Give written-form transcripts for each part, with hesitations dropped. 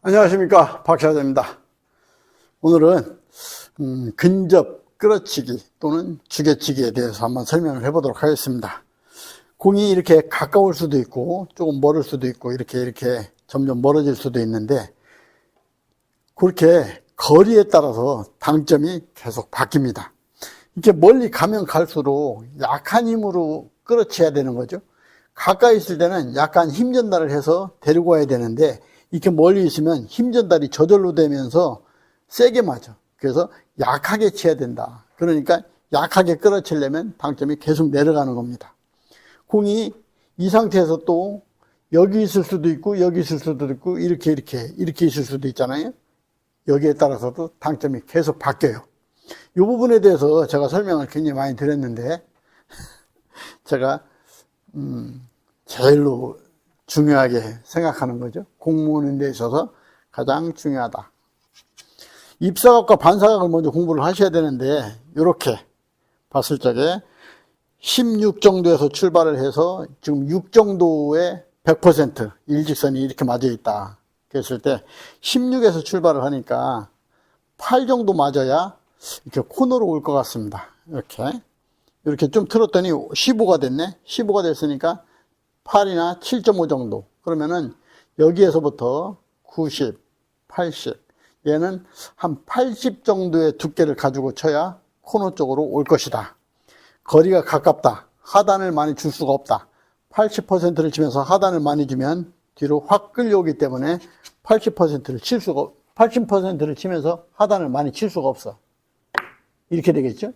안녕하십니까, 박샤자입니다. 오늘은 근접 끌어치기 또는 죽여치기에 대해서 한번 설명을 해보도록 하겠습니다. 공이 이렇게 가까울 수도 있고 조금 멀을 수도 있고 이렇게 점점 멀어질 수도 있는데, 그렇게 거리에 따라서 당점이 계속 바뀝니다. 이렇게 멀리 가면 갈수록 약한 힘으로 끌어치야 되는 거죠. 가까이 있을 때는 약간 힘 전달을 해서 데리고 와야 되는데, 이렇게 멀리 있으면 힘 전달이 저절로 되면서 세게 맞아. 그래서 약하게 쳐야 된다. 그러니까 약하게 끌어치려면 당점이 계속 내려가는 겁니다. 공이 이 상태에서 또 여기 있을 수도 있고 여기 있을 수도 있고 이렇게 있을 수도 있잖아요. 여기에 따라서도 당점이 계속 바뀌어요. 이 부분에 대해서 제가 설명을 굉장히 많이 드렸는데, 제가 제일로 중요하게 생각하는 거죠. 공무원인 데 있어서 가장 중요하다. 입사각과 반사각을 먼저 공부를 하셔야 되는데, 이렇게 봤을 적에 16 정도에서 출발을 해서 지금 6 정도의 100% 일직선이 이렇게 맞아 있다. 그랬을 때 16에서 출발을 하니까 8 정도 맞아야 이렇게 코너로 올 것 같습니다. 이렇게 좀 틀었더니 15가 됐네. 15가 됐으니까 8이나 7.5 정도. 그러면은 여기에서부터 90, 80. 얘는 한 80 정도의 두께를 가지고 쳐야 코너 쪽으로 올 것이다. 거리가 가깝다. 하단을 많이 줄 수가 없다. 80%를 치면서 하단을 많이 주면 뒤로 확 끌려오기 때문에 80%를 치면서 하단을 많이 칠 수가 없어. 이렇게 되겠죠?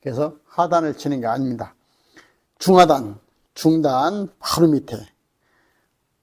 그래서 하단을 치는 게 아닙니다. 중하단, 중단 바로 밑에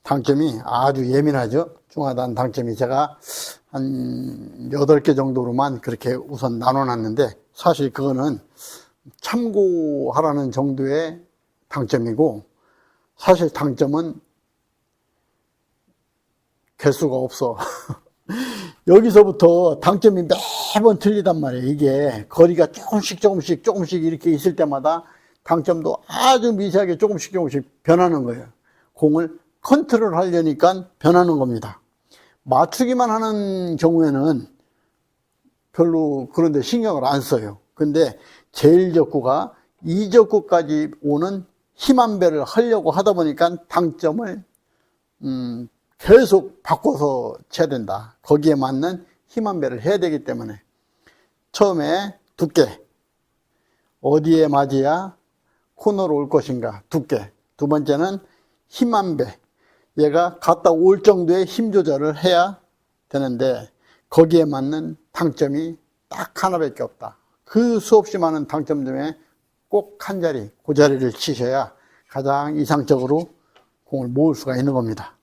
당점이 아주 예민하죠. 중하단 당점이 제가 한 8개 정도로만 그렇게 우선 나눠놨는데, 사실 그거는 참고하라는 정도의 당점이고, 사실 당점은 개수가 없어. 여기서부터 당점이 매번 틀리단 말이에요. 이게 거리가 조금씩 이렇게 있을 때마다 당점도 아주 미세하게 조금씩 변하는 거예요. 공을 컨트롤 하려니까 변하는 겁니다. 맞추기만 하는 경우에는 별로 그런데 신경을 안 써요. 근데 제1적구가 2적구까지 오는 힘 한 배를 하려고 하다 보니까 당점을 계속 바꿔서 쳐야 된다. 거기에 맞는 힘 한 배를 해야 되기 때문에, 처음에 두께, 어디에 맞아야 코너로 올 것인가, 두께. 두 번째는 힘 한 배. 얘가 갔다 올 정도의 힘 조절을 해야 되는데, 거기에 맞는 당점이 딱 하나밖에 없다. 그 수없이 많은 당점 중에 꼭 한 자리, 그 자리를 치셔야 가장 이상적으로 공을 모을 수가 있는 겁니다.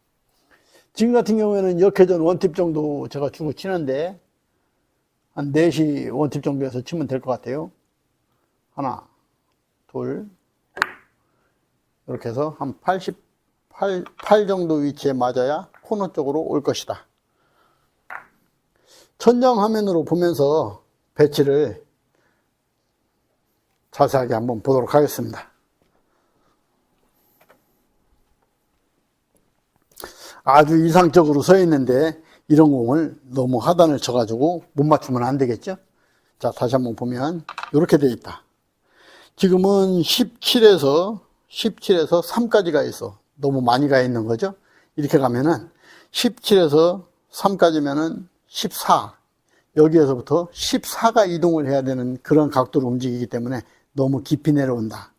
지금 같은 경우에는 역회전 원팁 정도 제가 주고 치는데, 한 4시 원팁 정도에서 치면 될 것 같아요. 하나, 둘, 이렇게 해서 한 88 정도 위치에 맞아야 코너 쪽으로 올 것이다. 천장 화면으로 보면서 배치를 자세하게 한번 보도록 하겠습니다. 아주 이상적으로 서 있는데, 이런 공을 너무 하단을 쳐가지고 못 맞추면 안 되겠죠? 자, 다시 한번 보면 이렇게 돼 있다. 지금은 17에서 3까지 가 있어. 너무 많이 가 있는 거죠? 이렇게 가면은 17에서 3까지면은 14. 여기에서부터 14가 이동을 해야 되는 그런 각도로 움직이기 때문에 너무 깊이 내려온다.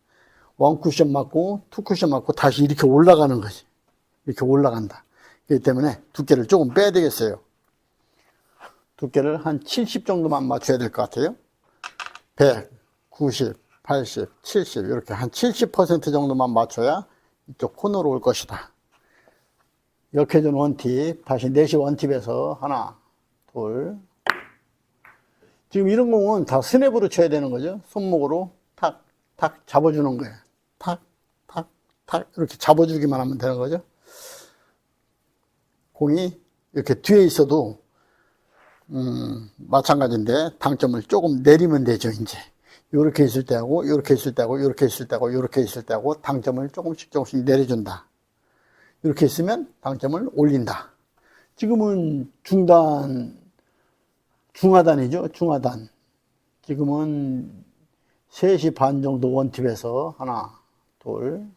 원 쿠션 맞고 투 쿠션 맞고 다시 이렇게 올라가는 거지. 이렇게 올라간다. 그렇기 때문에 두께를 조금 빼야 되겠어요. 두께를 한 70 정도만 맞춰야 될 것 같아요. 100, 90, 80, 70 이렇게 한 70% 정도만 맞춰야 이쪽 코너로 올 것이다. 역회전 원팁, 다시 4시 원팁에서 하나, 둘. 지금 이런 공은 다 스냅으로 쳐야 되는 거죠. 손목으로 탁, 탁 잡아주는 거예요. 탁, 탁, 탁 이렇게 잡아주기만 하면 되는 거죠. 공이 이렇게 뒤에 있어도 마찬가지인데 당점을 조금 내리면 되죠. 이제 이렇게 있을 때하고 이렇게 있을 때하고 이렇게 있을 때하고 이렇게 있을 때하고 당점을 조금씩 내려준다. 이렇게 있으면 당점을 올린다. 지금은 중하단이죠. 중하단. 지금은 3시 반 정도 원팁에서 하나, 둘,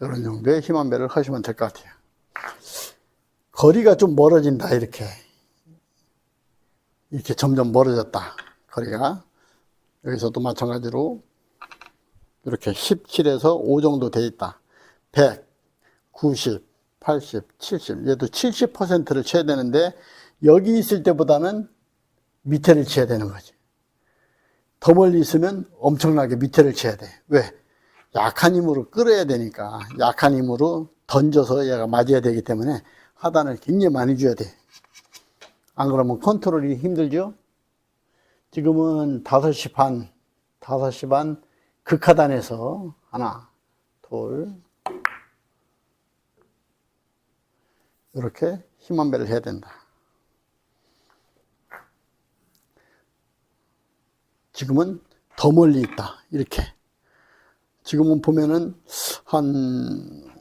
이런 정도의 힘안배를 하시면 될 것 같아요. 거리가 좀 멀어진다, 이렇게 점점 멀어졌다, 거리가. 여기서도 마찬가지로 이렇게 17에서 5 정도 돼 있다. 100, 90, 80, 70. 얘도 70%를 쳐야 되는데, 여기 있을 때보다는 밑에를 쳐야 되는 거지. 더 멀리 있으면 엄청나게 밑에를 쳐야 돼. 왜? 약한 힘으로 끌어야 되니까. 약한 힘으로 던져서 얘가 맞아야 되기 때문에 하단을 굉장히 많이 줘야 돼. 안 그러면 컨트롤이 힘들죠? 지금은 5시 반 극하단에서 하나, 둘, 이렇게 힘안배를 해야 된다. 지금은 더 멀리 있다, 이렇게. 지금은 보면은 한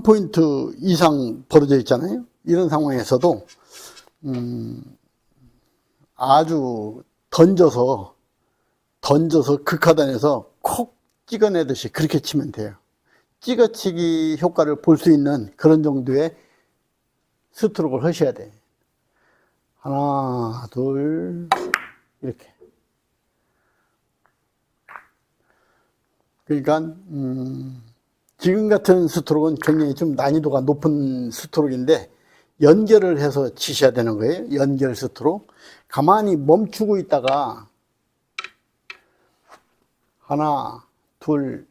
포인트 이상 벌어져 있잖아요. 이런 상황에서도 아주 던져서 극하단에서 콕 찍어내듯이 그렇게 치면 돼요. 찍어치기 효과를 볼 수 있는 그런 정도의 스트로크를 하셔야 돼. 하나, 둘, 이렇게. 그러니까 지금 같은 스트로크는 굉장히 좀 난이도가 높은 스트로크인데, 연결을 해서 치셔야 되는 거예요. 연결 스트로크. 가만히 멈추고 있다가 하나, 둘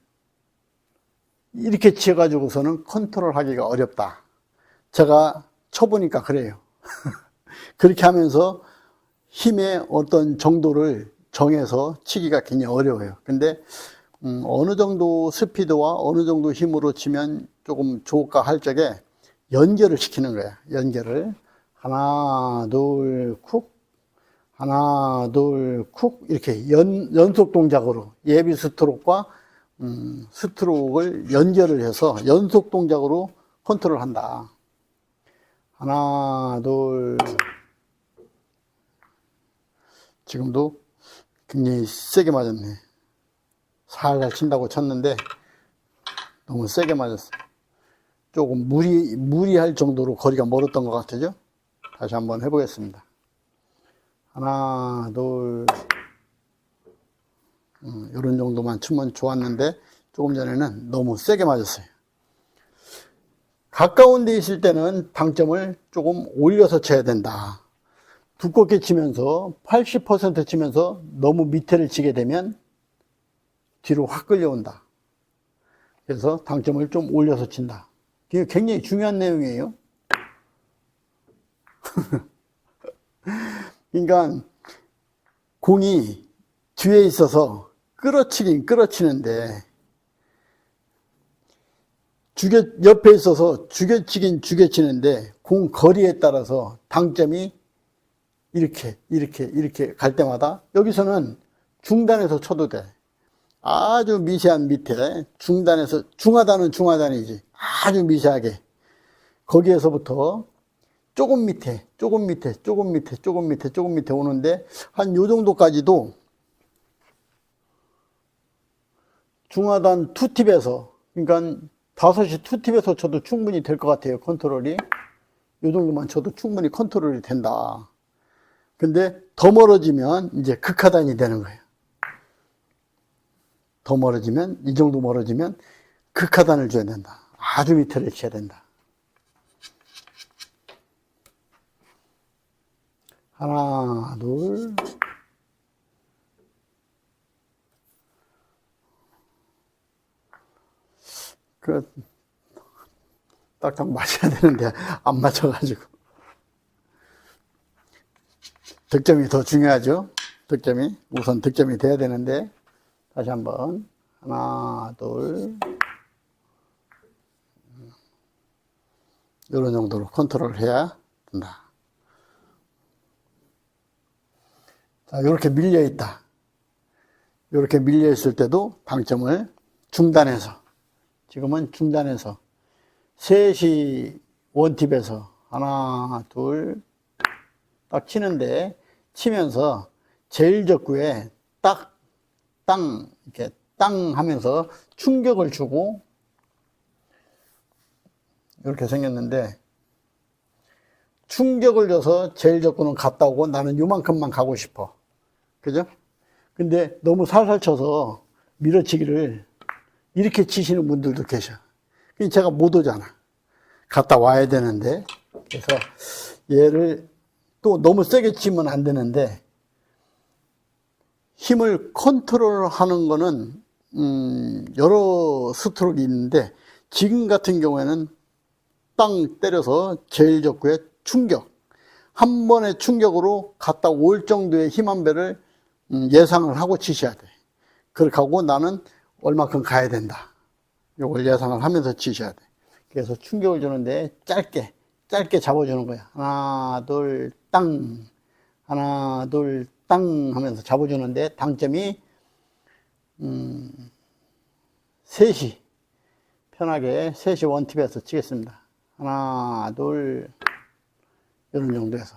이렇게 치어가지고서는 컨트롤 하기가 어렵다. 제가 쳐보니까 그래요. 그렇게 하면서 힘의 어떤 정도를 정해서 치기가 굉장히 어려워요. 근데 어느 정도 스피드와 어느 정도 힘으로 치면 조금 좋을까 할 적에 연결을 시키는 거야. 연결을. 하나, 둘, 쿡. 하나, 둘, 쿡. 이렇게 연속 동작으로 예비 스트로크와 스트로크를 연결을 해서 연속 동작으로 컨트롤 한다. 하나, 둘. 지금도 굉장히 세게 맞았네. 살살 친다고 쳤는데 너무 세게 맞았어. 조금 무리할 정도로 거리가 멀었던 것 같아요. 다시 한번 해보겠습니다. 하나, 둘. 이런 정도만 치면 좋았는데 조금 전에는 너무 세게 맞았어요. 가까운 데 있을 때는 당점을 조금 올려서 쳐야 된다. 두껍게 치면서 80% 치면서 너무 밑에를 치게 되면 뒤로 확 끌려온다. 그래서 당점을 좀 올려서 친다. 이게 굉장히 중요한 내용이에요. 그러니까 공이 뒤에 있어서 끌어치긴 끌어치는데, 옆에 있어서 죽여치긴 죽여치는데, 공 거리에 따라서 당점이 이렇게 갈 때마다 여기서는 중단해서 쳐도 돼. 아주 미세한 밑에 중단해서, 중하단은 중하단이지, 아주 미세하게 거기에서부터 조금 밑에 오는데, 한 요 정도까지도 중하단 투팁에서, 그러니까 5시 투팁에서 쳐도 충분히 될 것 같아요. 컨트롤이 요 정도만 쳐도 충분히 컨트롤이 된다. 근데 더 멀어지면 이제 극하단이 되는 거예요. 더 멀어지면, 이 정도 멀어지면 극하단을 줘야 된다. 아주 밑에를 쳐야 된다. 하나, 둘. 딱딱 맞아야 되는데 안 맞아가지고. 득점이 더 중요하죠. 우선 득점이 돼야 되는데. 다시 한번. 하나, 둘. 이런 정도로 컨트롤을 해야 된다. 자, 이렇게 밀려 있다. 이렇게 밀려 있을 때도 당점을 중단해서, 지금은 중단해서, 셋이 원팁에서 하나, 둘, 딱 치는데, 치면서 제일 적구에 딱, 땅, 이렇게 땅 하면서 충격을 주고, 이렇게 생겼는데, 충격을 줘서 제일 적구는 갔다 오고 나는 요만큼만 가고 싶어. 그죠? 근데 너무 살살 쳐서 밀어치기를 이렇게 치시는 분들도 계셔. 그러니까 제가 못 오잖아. 갔다 와야 되는데. 그래서 얘를 또 너무 세게 치면 안 되는데, 힘을 컨트롤 하는 거는, 여러 스트로크가 있는데, 지금 같은 경우에는 땅 때려서 제일 적구에 충격. 한 번의 충격으로 갔다 올 정도의 힘 한 배를 예상을 하고 치셔야 돼. 그렇게 하고 나는 얼마큼 가야 된다. 이걸 예상을 하면서 치셔야 돼. 그래서 충격을 주는데 짧게 잡아주는 거야. 하나, 둘, 땅. 하나, 둘, 땅 하면서 잡아주는데 당점이, 셋이, 편하게 셋이 원팁에서 치겠습니다. 하나, 둘, 이런 정도에서.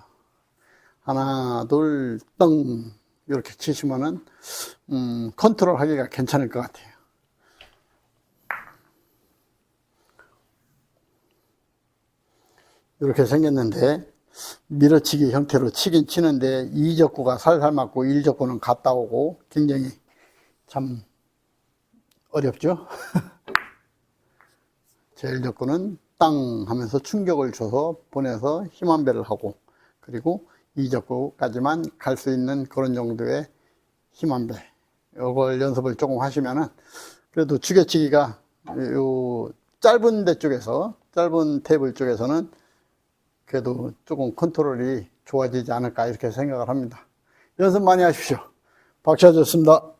하나, 둘, 땅. 이렇게 치시면은, 컨트롤 하기가 괜찮을 것 같아요. 이렇게 생겼는데, 밀어치기 형태로 치긴 치는데, 2적구가 살살 맞고 1적구는 갔다 오고, 굉장히 참 어렵죠? 제일 적구는 땅 하면서 충격을 줘서 보내서 힘 한 배를 하고, 그리고 2적구까지만 갈 수 있는 그런 정도의 힘 한 배. 이걸 연습을 조금 하시면은, 그래도 죽여치기가 요 짧은 데 쪽에서, 짧은 테이블 쪽에서는 그래도 조금 컨트롤이 좋아지지 않을까 이렇게 생각을 합니다. 연습 많이 하십시오. 박찬호였습니다.